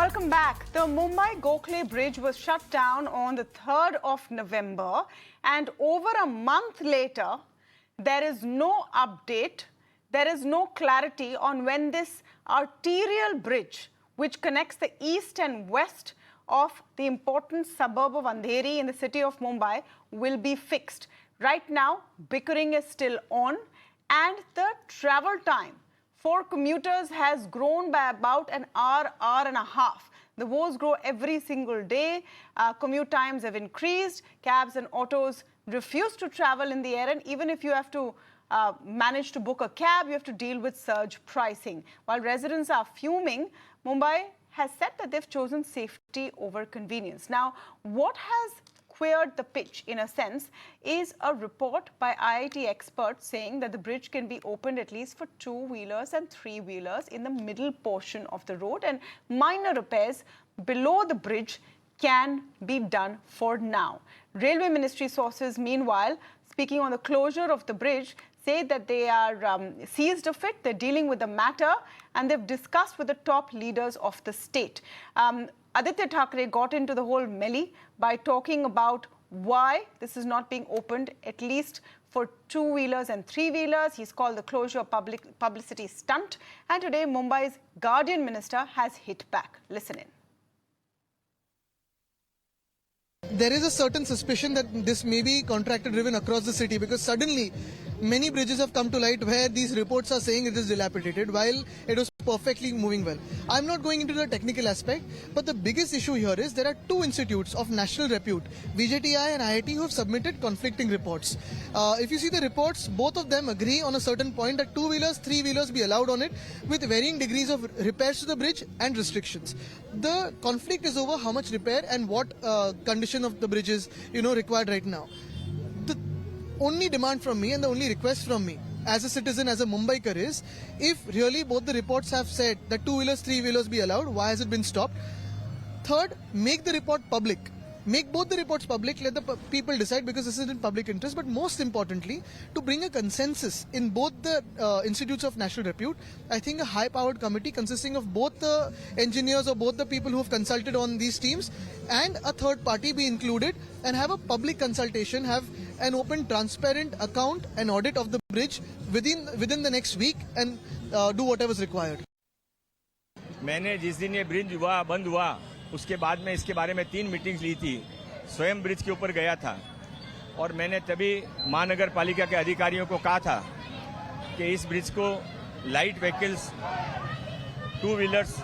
Welcome back. The Mumbai Gokhale Bridge was shut down on the 3rd of November, and over a month later, there is no update, there is no clarity on when this arterial bridge, which connects the east and west of the important suburb of Andheri in the city of Mumbai, will be fixed. Right now, bickering is still on, and the travel time for commuters has grown by about an hour and a half. The woes grow every single day. Commute times have increased. Cabs and autos refuse to travel in the air, and even if you have to manage to book a cab, you have to deal with surge pricing. While residents are fuming, Mumbai has said that they've chosen safety over convenience. Now, what has queered the pitch, in a sense, is a report by IIT experts saying that the bridge can be opened at least for two-wheelers and three-wheelers in the middle portion of the road, and minor repairs below the bridge can be done for now. Railway Ministry sources, meanwhile, speaking on the closure of the bridge, say that they are seized of it, they're dealing with the matter, and they've discussed with the top leaders of the state. Aditya Thackeray got into the whole melee by talking about why this is not being opened, at least for two-wheelers and three-wheelers. He's called the closure a publicity stunt. And today, Mumbai's Guardian Minister has hit back. Listen in. There is a certain suspicion that this may be contractor driven across the city, because suddenly many bridges have come to light where these reports are saying it is dilapidated while it was perfectly moving well. I'm not going into the technical aspect, but the biggest issue here is there are two institutes of national repute, VJTI and IIT, who have submitted conflicting reports. If you see the reports, both of them agree on a certain point that two-wheelers, three-wheelers be allowed on it with varying degrees of repairs to the bridge and restrictions. The conflict is over how much repair and what condition of the bridge is required right now. The only demand from me and the only request from me as a citizen, as a Mumbaikar, is if really both the reports have said that two-wheelers, three-wheelers be allowed, why has it been stopped? Third, make the report public. Make both the reports public, let the people decide, because this is in public interest. But most importantly, to bring a consensus in both the institutes of national repute, I think a high-powered committee consisting of both the engineers or both the people who have consulted on these teams and a third party be included, and have a public consultation, have an open, transparent account and audit of the bridge within the next week, and do whatever is required. मैंने जिस दिन ये bridge बंद हुआ, उसके बाद में इसके बारे में 3 मीटिंग्स ली थी। स्वयं ब्रिज के ऊपर गया था और मैंने तभी महानगर पालिका के अधिकारियों को कहा था कि इस ब्रिज को light vehicles, two wheelers,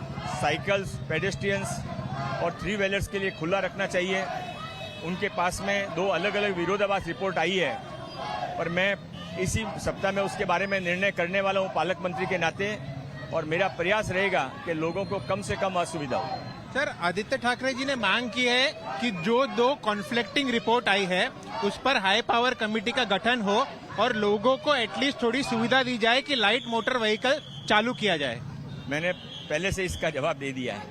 cycles, pedestrians और थ्री व्हीलर्स के लिए खुला रखना चाहिए। उनके पास में 2 अलग अलग विरोधाभास रिपोर्ट आई है और मैं इसी सप्ताह में उसके बारे में निर्णय करने वाला हूं पालक मंत्री के नाते, और मेरा प्रयास रहेगा कि लोगों को कम से कम असुविधा हो। सर, आदित्य ठाकरे जी ने मांग की है कि जो 2 कॉन्फ्लिक्टिंग रिपोर्ट आई है उस पर हाई पावर कमेटी का गठन हो और लोगों को एटलीस्ट थोड़ी सुविधा दी जाए कि लाइट मोटर व्हीकल चालू किया जाए। मैंने पहले से इसका जवाब दे दिया है।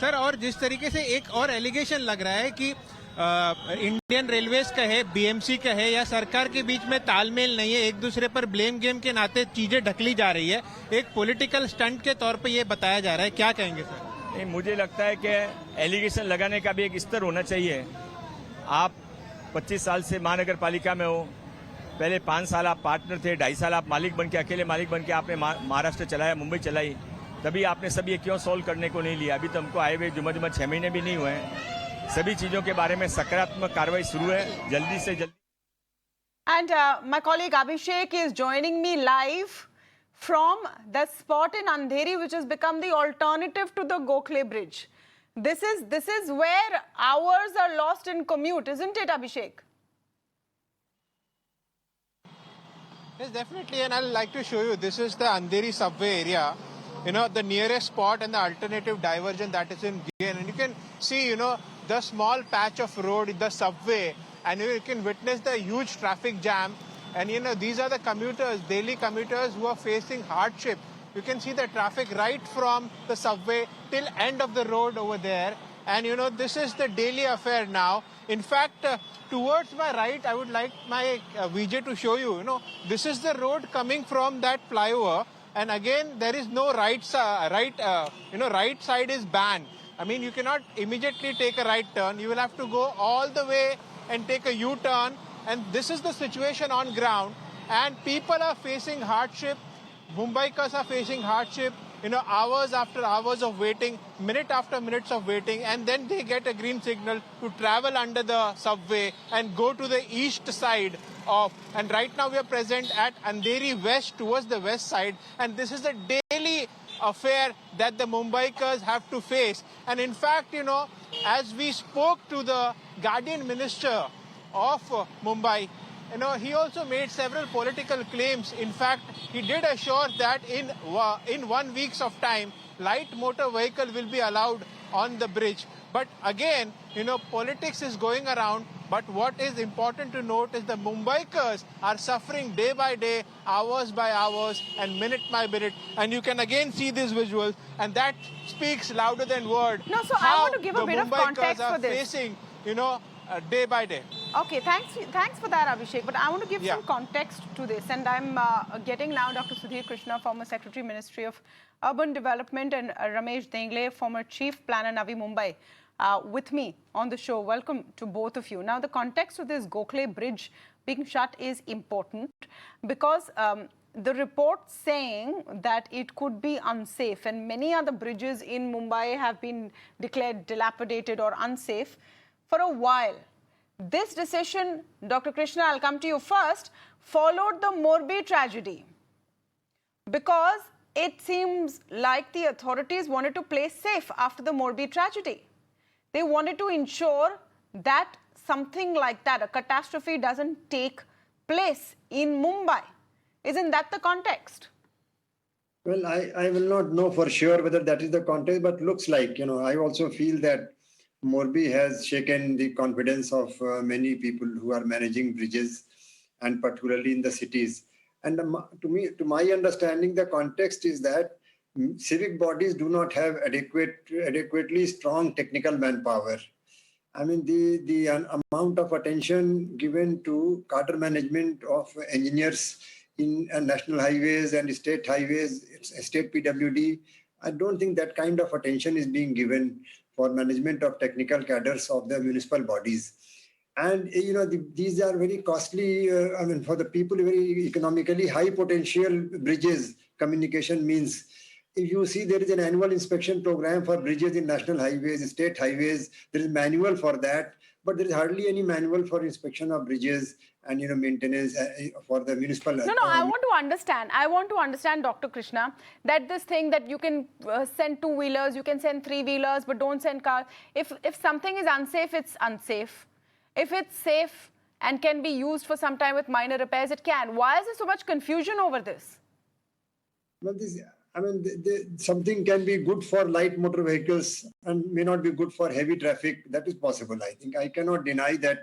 सर, और जिस तरीके से एक और एलिगेशन लग रहा है कि इंडियन रेलवेज कहे, बीएमसी कहे या सरकार के बीच में तालमेल नहीं है, एक दूसरे पर ब्लेम गेम के नाते चीजें ढकली जा रही है, एक पॉलिटिकल स्टंट के तौर पे ये बताया जा रहा है, क्या कहेंगे सर? नहीं, मुझे लगता है कि एलिगेशन लगाने का भी एक स्तर होना चाहिए। आप 25 साल से महानगर पालिका में हो, पहले 5 साल आप पार्टनर थे, 2.5 साल आप मालिक बन के, अकेले मालिक बन के आपने महाराष्ट्र चलाया, मुंबई चलाई, तभी आपने सब ये क्यों सोल्व करने को नहीं लिया? अभी तो हमको आए हुए जुम्मा 6 महीने भी नहीं हुए हैं। सभी चीजों के बारे में सकारात्मक कार्रवाई शुरू है, जल्दी से जल्दी। And my colleague Abhishek is joining me live from the spot in Andheri, which has become the alternative to the Gokhale Bridge. This is where hours are lost in commute, isn't it, Abhishek? Yes, definitely, and I'd like to show you. This is the Andheri subway area. The nearest spot and the alternative diversion that is in Gain. And you can see, the small patch of road, the subway, and you can witness the huge traffic jam. And these are the commuters, daily commuters who are facing hardship. You can see the traffic right from the subway till end of the road over there. And this is the daily affair now. In fact, towards my right, I would like my VJ to show you, this is the road coming from that flyover And again, there is no right side is banned. I mean, you cannot immediately take a right turn. You will have to go all the way and take a U-turn. And this is the situation on ground. And people are facing hardship. Mumbaikars are facing hardship, hours after hours of waiting, minute after minutes of waiting, and then they get a green signal to travel under the subway and go to the east side of, and right now we are present at Andheri West, towards the west side, and this is a daily affair that the Mumbaikars have to face. And in fact, as we spoke to the Guardian Minister of Mumbai, he also made several political claims. In fact, he did assure that in 1 week's of time, light motor vehicle will be allowed on the bridge. But again, politics is going around. But what is important to note is the Mumbaikars are suffering day by day, hours by hours, and minute by minute. And you can again see these visuals, and that speaks louder than word. No, so I want to give a bit of context for this. Facing, day by day. Okay, thanks for that, Abhishek. But I want to give some context to this. And I'm getting now Dr. Krishna, former Secretary, Ministry of Urban Development, and Ramesh Dengle, former Chief Planner, Navi Mumbai, with me on the show. Welcome to both of you. Now, the context of this Gokhale Bridge being shut is important because the report saying that it could be unsafe, and many other bridges in Mumbai have been declared dilapidated or unsafe for a while. This decision, Dr. Krishna, I'll come to you first, followed the Morbi tragedy because it seems like the authorities wanted to play safe after the Morbi tragedy. They wanted to ensure that something like that, a catastrophe, doesn't take place in Mumbai. Isn't that the context? Well, I will not know for sure whether that is the context, but looks like, I also feel that Morbi has shaken the confidence of many people who are managing bridges, and particularly in the cities. And to my understanding, the context is that civic bodies do not have adequately strong technical manpower. I mean, the amount of attention given to cadre management of engineers in national highways and state highways, state PWD, I don't think that kind of attention is being given for management of technical cadres of the municipal bodies. And, these are very costly, for the people, very economically high potential bridges, communication means. If you see, there is an annual inspection program for bridges in national highways, state highways. There is a manual for that, but there is hardly any manual for inspection of bridges and, maintenance for the municipal. No, I want to understand, Dr. Krishna, that this thing that you can send two-wheelers, you can send three-wheelers, but don't send cars. If something is unsafe, it's unsafe. If it's safe and can be used for some time with minor repairs, it can. Why is there so much confusion over this? Well, something can be good for light motor vehicles and may not be good for heavy traffic. That is possible, I think. I cannot deny that.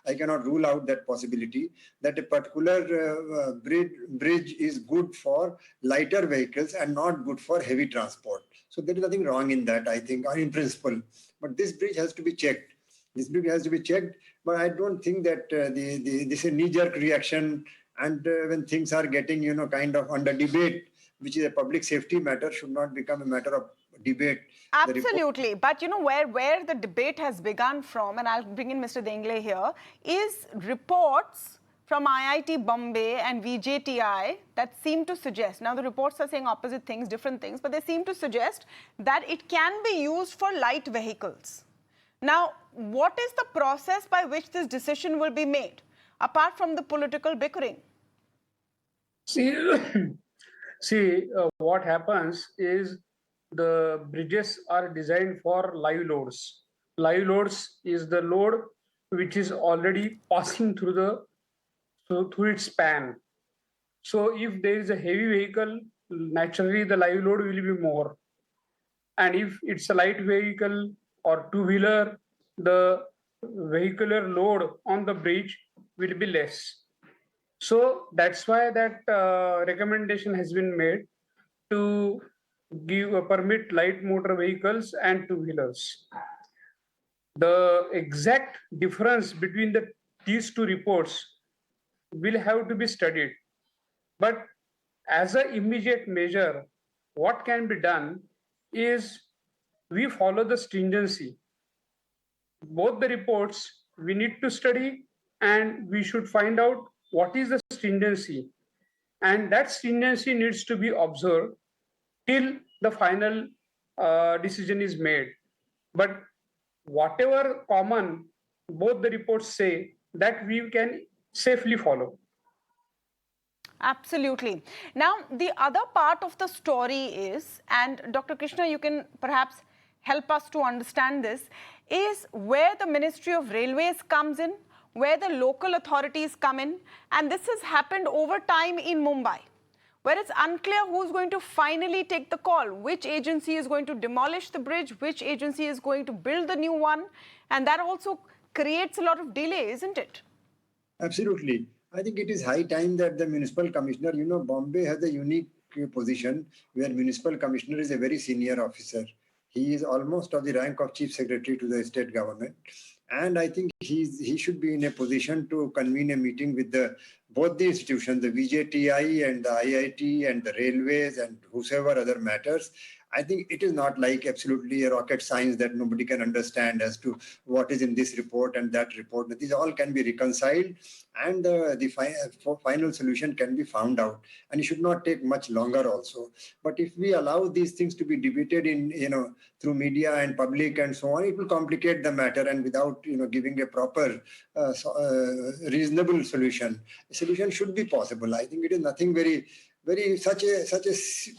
I cannot rule out that possibility that a particular bridge is good for lighter vehicles and not good for heavy transport. So there is nothing wrong in that, I think, or in principle. But this bridge has to be checked. This bridge has to be checked. But I don't think that this is a knee-jerk reaction. And when things are getting, kind of under debate, which is a public safety matter, should not become a matter of debate. Absolutely. But where the debate has begun from, and I'll bring in Mr. Dengle here, is reports from IIT Bombay and VJTI that seem to suggest, now the reports are saying opposite things, different things, but they seem to suggest that it can be used for light vehicles. Now, what is the process by which this decision will be made, apart from the political bickering? See, what happens is the bridges are designed for live loads. Live loads is the load which is already passing through its span. So if there is a heavy vehicle, naturally the live load will be more. And if it's a light vehicle or two-wheeler, the vehicular load on the bridge will be less. So that's why that recommendation has been made to permit light motor vehicles and two-wheelers. The exact difference between these two reports will have to be studied. But as an immediate measure, what can be done is we follow the stringency. Both the reports we need to study, and we should find out what is the stringency. And that stringency needs to be observed till the final decision is made. But whatever common both the reports say, that we can safely follow. Absolutely. Now, the other part of the story is, and Dr. Krishna, you can perhaps help us to understand this, is where the Ministry of Railways comes in, where the local authorities come in, and this has happened over time in Mumbai, where it's unclear who's going to finally take the call, which agency is going to demolish the bridge, which agency is going to build the new one, and that also creates a lot of delay, isn't it? Absolutely. I think it is high time that the municipal commissioner, Bombay has a unique position where municipal commissioner is a very senior officer. He is almost of the rank of chief secretary to the state government. And I think he should be in a position to convene a meeting with both the institutions, the VJTI and the IIT and the railways and whosoever other matters. I think it is not like absolutely a rocket science that nobody can understand as to what is in this report and that report. These all can be reconciled, and the final solution can be found out. And it should not take much longer also. But if we allow these things to be debated in, through media and public and so on, it will complicate the matter, and without, giving a proper, reasonable solution. A solution should be possible. I think it is nothing such a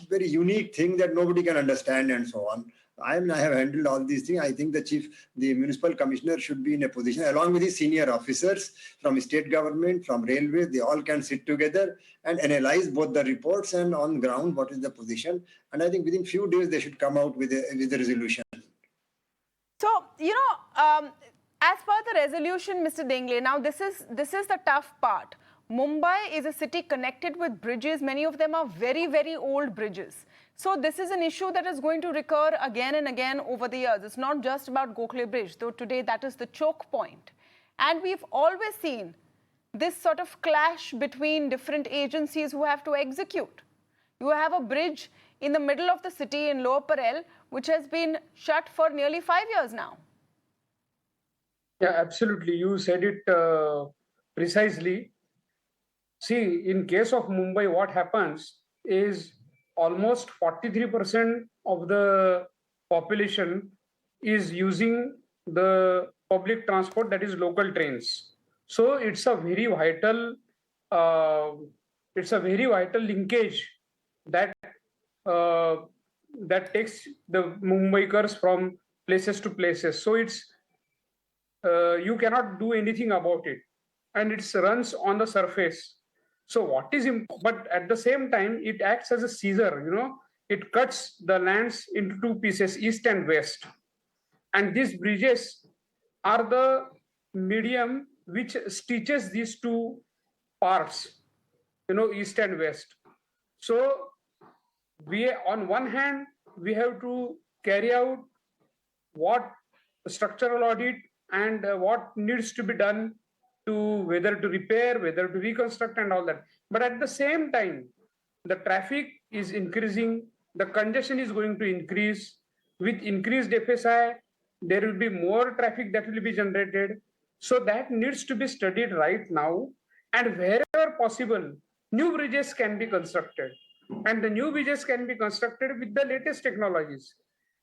very unique thing that nobody can understand and so on. I have handled all these things. I think the municipal commissioner should be in a position, along with his senior officers from state government, from railways, they all can sit together and analyze both the reports and on ground what is the position. And I think within few days they should come out with a resolution. So, as per the resolution, Mr. Dengle, now this is the tough part. Mumbai is a city connected with bridges. Many of them are very, very old bridges. So this is an issue that is going to recur again and again over the years. It's not just about Gokhale Bridge, though today that is the choke point. And we've always seen this sort of clash between different agencies who have to execute. You have a bridge in the middle of the city in Lower Parel, which has been shut for nearly 5 years now. Yeah, absolutely. You said it precisely. See, in case of Mumbai, what happens is almost 43% of the population is using the public transport, that is local trains. So it's a very vital linkage that that takes the Mumbaikars from places to places. So it's you cannot do anything about it, and it runs on the surface. So but at the same time, it acts as a scissor, it cuts the lands into two pieces, east and west. And these bridges are the medium which stitches these two parts, east and west. So on one hand, we have to carry out what structural audit and what needs to be done to whether to repair, whether to reconstruct and all that. But at the same time, the traffic is increasing, the congestion is going to increase. With increased FSI, there will be more traffic that will be generated. So that needs to be studied right now. And wherever possible, new bridges can be constructed. And the new bridges can be constructed with the latest technologies.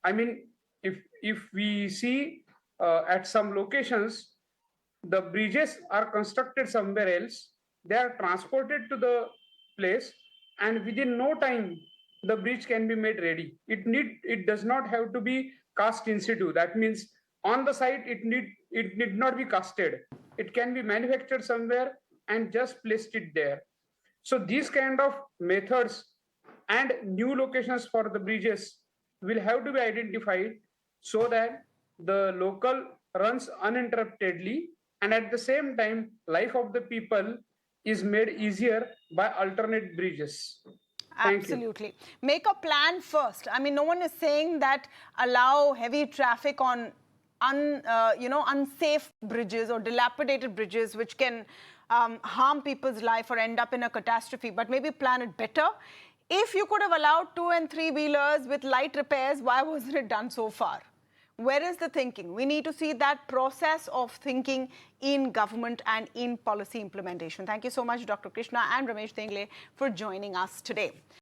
I mean, if we see at some locations, the bridges are constructed somewhere else, they are transported to the place, and within no time, the bridge can be made ready. It does not have to be cast in situ. That means on the site, it need not be casted. It can be manufactured somewhere and just placed it there. So these kind of methods and new locations for the bridges will have to be identified so that the local runs uninterruptedly, and at the same time, life of the people is made easier by alternate bridges. Absolutely. Make a plan first. I mean, no one is saying that allow heavy traffic on unsafe bridges or dilapidated bridges, which can harm people's life or end up in a catastrophe, but maybe plan it better. If you could have allowed 2 and 3 wheelers with light repairs, why wasn't it done so far? Where is the thinking? We need to see that process of thinking in government and in policy implementation. Thank you so much, Dr. Krishna and Ramesh Dengle, for joining us today.